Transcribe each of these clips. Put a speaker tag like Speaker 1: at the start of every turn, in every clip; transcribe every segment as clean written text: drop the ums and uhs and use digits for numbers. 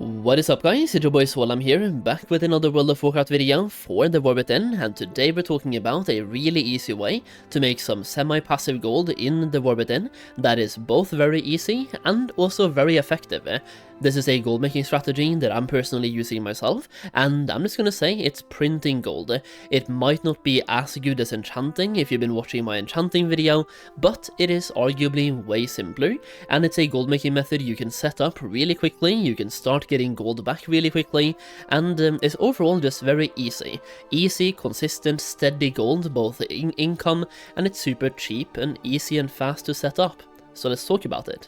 Speaker 1: What is up guys, it's your boy Solheim here, back with another World of Warcraft video for the War Within, and today we're talking about a really easy way to make some semi-passive gold in the War Within that is both very easy and also very effective. This is a gold making strategy that I'm personally using myself, and I'm just gonna say it's printing gold. It might not be as good as enchanting if you've been watching my enchanting video, but it is arguably way simpler, and it's a gold making method you can set up really quickly, you can start getting gold back really quickly, and it's overall just very easy. Easy, consistent, steady gold, both in income, and it's super cheap and easy and fast to set up. So let's talk about it.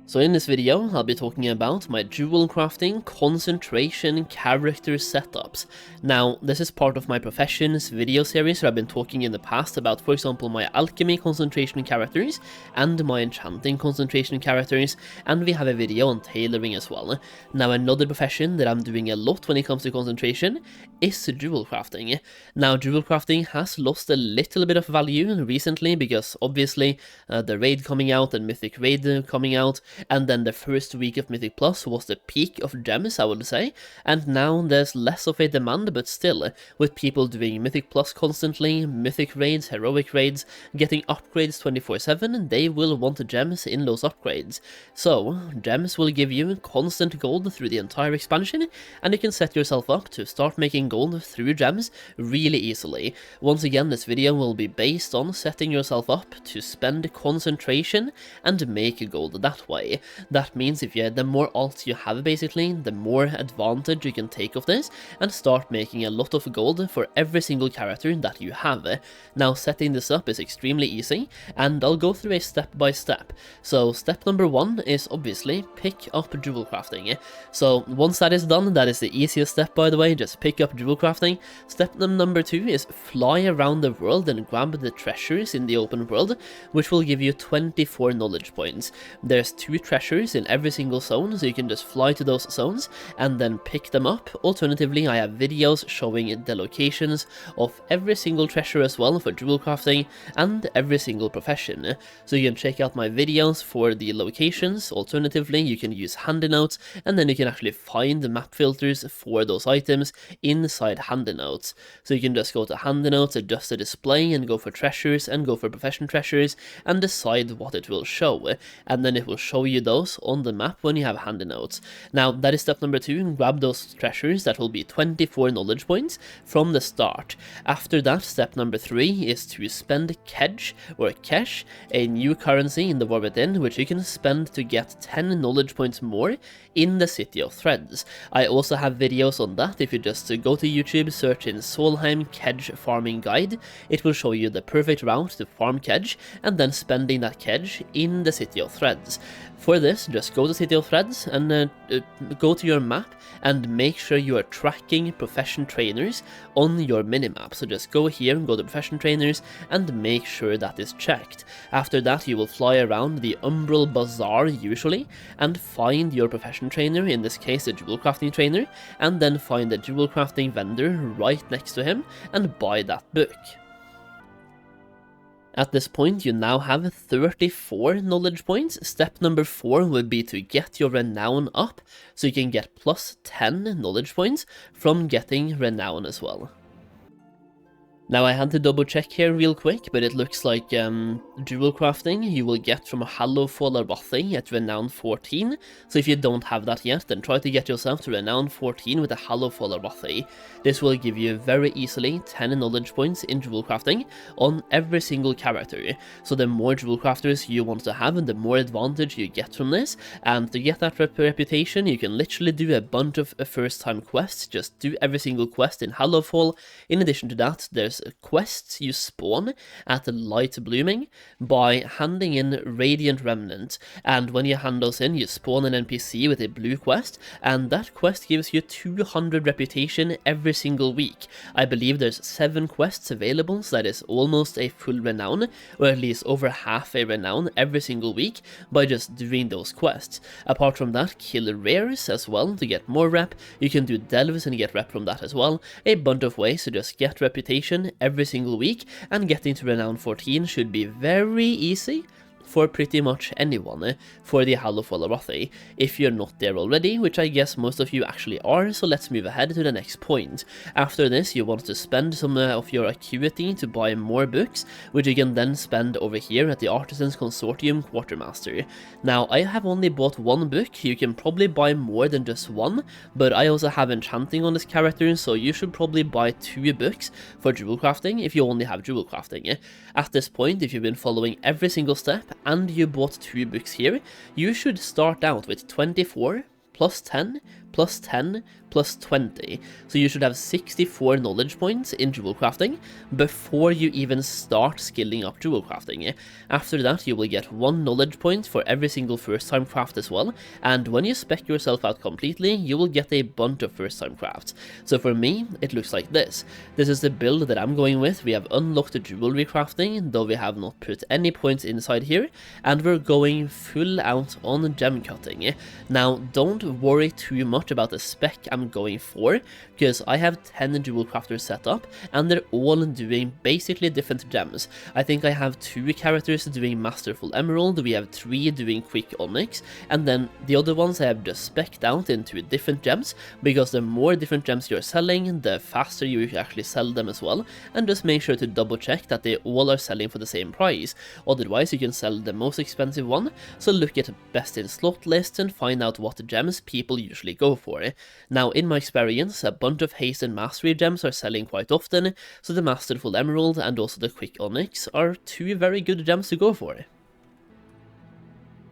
Speaker 1: So in this video, I'll be talking about my jewel crafting, concentration, character setups. Now, this is part of my professions video series where I've been talking in the past about, for example, my alchemy concentration characters and my enchanting concentration characters, and we have a video on tailoring as well. Now, another profession that I'm doing a lot when it comes to concentration is jewel crafting. Now, jewel crafting has lost a little bit of value recently because obviously the raid coming out and mythic raid coming out, and then the first week of Mythic Plus was the peak of gems, I would say, and now there's less of a demand, but still, with people doing Mythic Plus constantly, Mythic raids, Heroic raids, getting upgrades 24/7, they will want gems in those upgrades. So, gems will give you constant gold through the entire expansion, and you can set yourself up to start making gold through gems really easily. Once again, this video will be based on setting yourself up to spend concentration and make gold that way. That means the more alts you have basically, the more advantage you can take of this and start making a lot of gold for every single character that you have. Now setting this up is extremely easy, and I'll go through a step by step. So step number one is obviously pick up jewel crafting. So once that is done, that is the easiest step by the way, just pick up jewel crafting. Step number two is fly around the world and grab the treasures in the open world, which will give you 24 knowledge points. There's 2 treasures in every single zone, so you can just fly to those zones and then pick them up. Alternatively, I have videos showing the locations of every single treasure as well for jewel crafting and every single profession. So you can check out my videos for the locations. Alternatively, you can use handy notes, and then you can actually find the map filters for those items inside handy notes. So you can just go to handy notes, adjust the display, and go for treasures and go for profession treasures and decide what it will show, and then it will show you those on the map when you have handy notes. Now that is step number 2, grab those treasures, that will be 24 knowledge points from the start. After that, step number 3 is to spend Kedge or Kesh, a new currency in the War Within, which you can spend to get 10 knowledge points more in the City of Threads. I also have videos on that. If you just go to YouTube, search in Solheim Kedge Farming Guide, it will show you the perfect route to farm Kedge and then spending that Kedge in the City of Threads. For this, just go to City of Threads and go to your map and make sure you are tracking profession trainers on your minimap. So just go here and go to profession trainers and make sure that is checked. After that, you will fly around the Umbral Bazaar usually and find your profession trainer, in this case a jewel crafting trainer, and then find the jewel crafting vendor right next to him and buy that book. At this point, you now have 34 knowledge points. Step number 4 would be to get your renown up, so you can get plus 10 knowledge points from getting renown as well. Now I had to double check here real quick, but it looks like jewel crafting you will get from a Hallowfall Arathi at renown 14, so if you don't have that yet, then try to get yourself to renown 14 with a Hallowfall Arathi. This will give you very easily 10 knowledge points in jewel crafting on every single character. So the more jewel crafters you want to have, the more advantage you get from this, and to get that reputation you can literally do a bunch of first time quests. Just do every single quest in Hallowfall. In addition to that, there's quests you spawn at the Light Blooming by handing in Radiant Remnant, and when you hand those in, you spawn an NPC with a blue quest, and that quest gives you 200 reputation every single week. I believe there's 7 quests available, so that is almost a full renown, or at least over half a renown every single week by just doing those quests. Apart from that, kill rares as well to get more rep. You can do delves and get rep from that as well. A bunch of ways to just get reputation every single week, and getting to renown 14 should be very easy for pretty much anyone for the Hall of Valarathi, if you're not there already, which I guess most of you actually are, so let's move ahead to the next point. After this, you want to spend some of your acuity to buy more books, which you can then spend over here at the Artisans Consortium Quartermaster. Now, I have only bought one book. You can probably buy more than just one, but I also have enchanting on this character, so you should probably buy 2 books for jewel crafting if you only have jewel crafting. At this point, if you've been following every single step and you bought 2 books here, you should start out with 24 plus 10 plus 10 plus 20, so you should have 64 knowledge points in jewel crafting before you even start skilling up jewel crafting. After that, you will get 1 knowledge point for every single first time craft as well, and when you spec yourself out completely, you will get a bunch of first time crafts. So for me, it looks like this. This is the build that I'm going with. We have unlocked the jewelry crafting, though we have not put any points inside here, and we're going full out on gem cutting. Now, don't worry too much about the spec I'm going for, because I have 10 jewel crafters set up, and they're all doing basically different gems. I think I have 2 characters doing Masterful Emerald, we have 3 doing Quick Onyx, and then the other ones I have just specced out into different gems, because the more different gems you're selling, the faster you actually sell them as well, and just make sure to double check that they all are selling for the same price. Otherwise, you can sell the most expensive one, so look at best in slot lists and find out what gems people usually go for. Now, in my experience, a bunch of haste and mastery gems are selling quite often, so the Masterful Emerald and also the Quick Onyx are 2 very good gems to go for.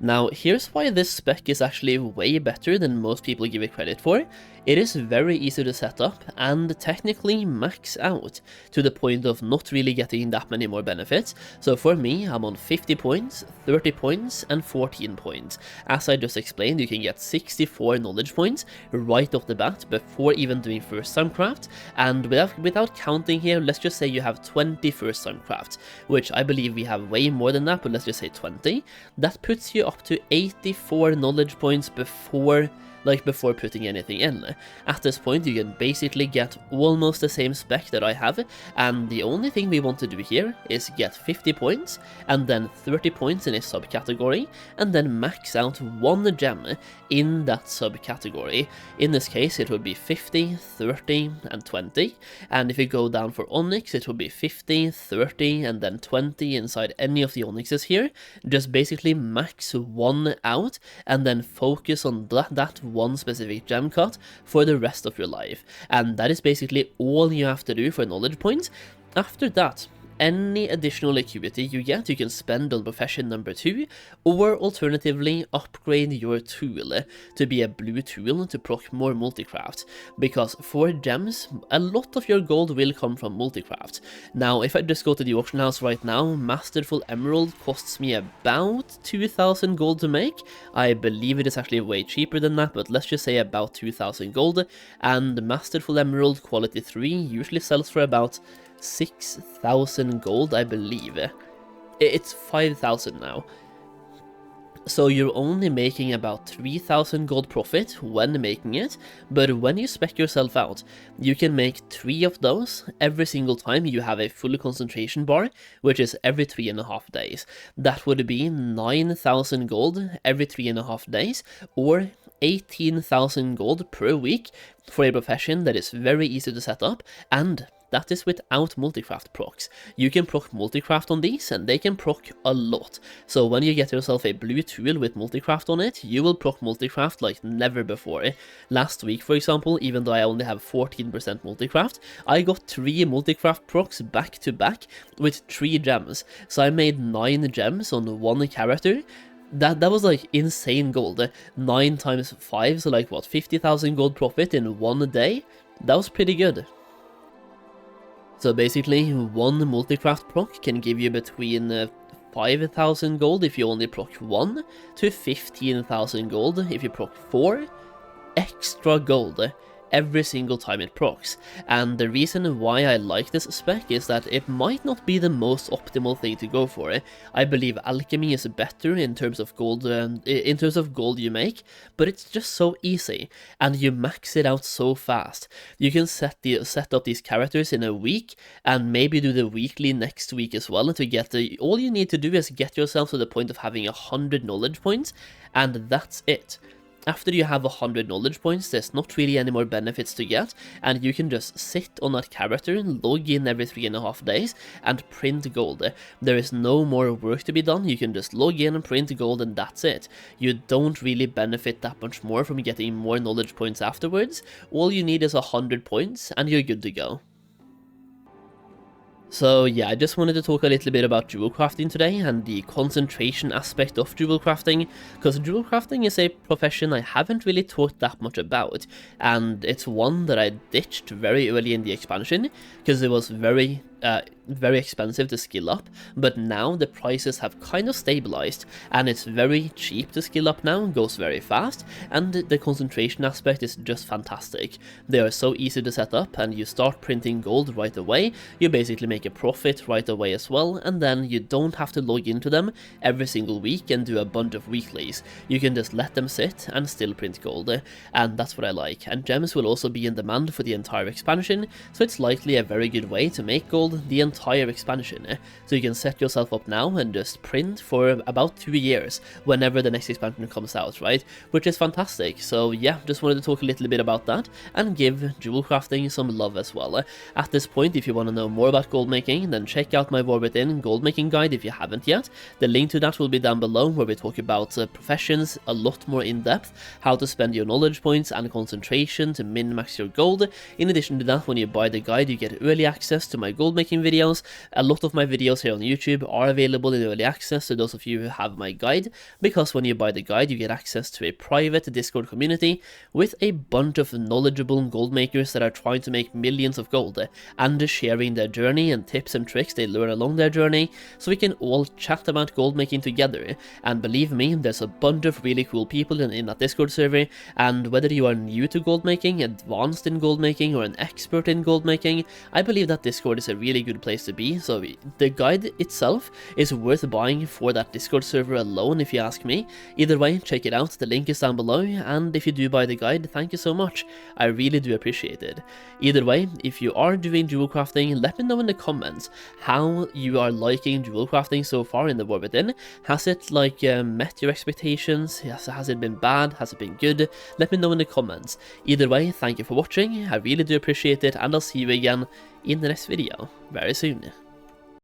Speaker 1: Now, here's why this spec is actually way better than most people give it credit for. It is very easy to set up and technically max out, to the point of not really getting that many more benefits. So for me, I'm on 50 points, 30 points, and 14 points. As I just explained, you can get 64 knowledge points right off the bat before even doing first time craft, and without counting here, let's just say you have 20 first time crafts, which I believe we have way more than that, but let's just say 20. That puts you up to 84 knowledge points before putting anything in. At this point, you can basically get almost the same spec that I have, and the only thing we want to do here is get 50 points, and then 30 points in a subcategory, and then max out 1 gem in that subcategory. In this case, it would be 50, 30, and 20, and if you go down for Onyx, it would be 50, 30, and then 20 inside any of the Onyxes here. Just basically max 1 out, and then focus on that one specific gem cut for the rest of your life, and that is basically all you have to do for knowledge points. After that, any additional acuity you get, you can spend on profession number 2, or alternatively upgrade your tool to be a blue tool to proc more multicraft, because for gems, a lot of your gold will come from multicraft. Now, if I just go to the auction house right now, Masterful Emerald costs me about 2,000 gold to make. I believe it is actually way cheaper than that, but let's just say about 2,000 gold, and Masterful Emerald quality 3 usually sells for about 6,000 gold, I believe. It's 5,000 now. So you're only making about 3,000 gold profit when making it, but when you spec yourself out, you can make 3 of those every single time you have a full concentration bar, which is every 3.5 days. That would be 9,000 gold every 3.5 days, or 18,000 gold per week for a profession that is very easy to set up, and that is without multicraft procs. You can proc multicraft on these, and they can proc a lot. So when you get yourself a blue tool with multicraft on it, you will proc multicraft like never before. Last week, for example, even though I only have 14% multicraft, I got 3 multicraft procs back to back with 3 gems. So I made 9 gems on 1 character. That was like insane gold. 9 times 5, so like what, 50,000 gold profit in 1 day? That was pretty good. So basically, 1 multicraft proc can give you between 5,000 gold if you only proc 1, to 15,000 gold if you proc 4, extra gold every single time it procs. And the reason why I like this spec is that it might not be the most optimal thing to go for. I believe alchemy is better in terms of gold you make, but it's just so easy, and you max it out so fast. You can set up these characters in a week, and maybe do the weekly next week as well, to get all you need to do is get yourself to the point of having 100 knowledge points, and that's it. After you have 100 knowledge points, there's not really any more benefits to get, and you can just sit on that character and log in every 3.5 days and print gold. There is no more work to be done, you can just log in and print gold, and that's it. You don't really benefit that much more from getting more knowledge points afterwards. All you need is 100 points and you're good to go. So yeah, I just wanted to talk a little bit about jewel crafting today and the concentration aspect of jewel crafting, because jewel crafting is a profession I haven't really talked that much about, and it's one that I ditched very early in the expansion because it was very expensive to skill up, but now the prices have kind of stabilized and it's very cheap to skill up now, goes very fast, and the concentration aspect is just fantastic. They are so easy to set up, and you start printing gold right away, you basically make a profit right away as well, and then you don't have to log into them every single week and do a bunch of weeklies. You can just let them sit and still print gold, and that's what I like. And gems will also be in demand for the entire expansion, so it's likely a very good way to make gold the entire expansion. So you can set yourself up now and just print for about 2 years whenever the next expansion comes out, right? Which is fantastic. So yeah, just wanted to talk a little bit about that and give jewel crafting some love as well. At this point, if you want to know more about gold making, then check out my War Within Goldmaking Guide if you haven't yet. The link to that will be down below, where we talk about professions a lot more in depth, how to spend your knowledge points and concentration to min-max your gold. In addition to that, when you buy the guide, you get early access to my gold making videos. A lot of my videos here on YouTube are available in early access to those of you who have my guide, because when you buy the guide, you get access to a private Discord community with a bunch of knowledgeable gold makers that are trying to make millions of gold, and sharing their journey and tips and tricks they learn along their journey, so we can all chat about gold making together. And believe me, there's a bunch of really cool people in that Discord server, and whether you are new to gold making, advanced in gold making, or an expert in gold making, I believe that Discord is a really good place to be. So the guide itself is worth buying for that Discord server alone, if you ask me. Either way, check it out, the link is down below, and if you do buy the guide, thank you so much, I really do appreciate it. Either way, if you are doing jewel crafting, let me know in the comments how you are liking jewel crafting so far in the War Within. Has it met your expectations? Has it been bad? Has it been good? Let me know in the comments. Either way, thank you for watching, I really do appreciate it, and I'll see you again in the next video very soon.